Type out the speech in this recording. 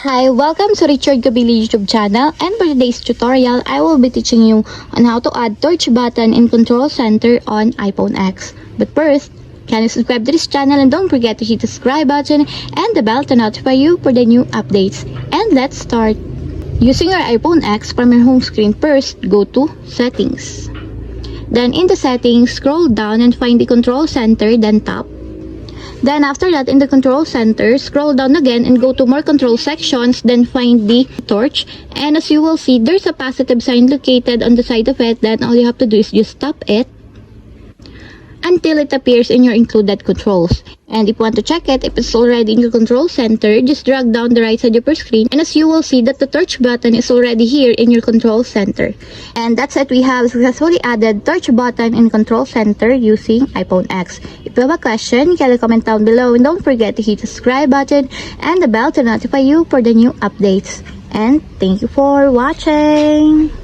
Hi, welcome to Richard Gabili YouTube channel, and for today's tutorial, I will be teaching you on how to add torch button in control center on iPhone X. But first, can you subscribe to this channel and don't forget to hit the subscribe button and the bell to notify you for the new updates. And let's start. Using your iPhone X from your home screen, first go to Settings. Then in the settings, scroll down and find the control center, then tap. Then after that, in the control center, scroll down again and go to more control sections, then find the torch. And as you will see, there's a positive sign located on the side of it. Then all you have to do is just tap it until it appears in your included controls. And if you want to check it, if it's already in your control center, just drag down the right side of your screen. And as you will see that the torch button is already here in your control center. And that's it, we have successfully added torch button in control center using iPhone X. If you have a question, you can comment down below, and don't forget to hit the subscribe button and the bell to notify you for the new updates. And thank you for watching!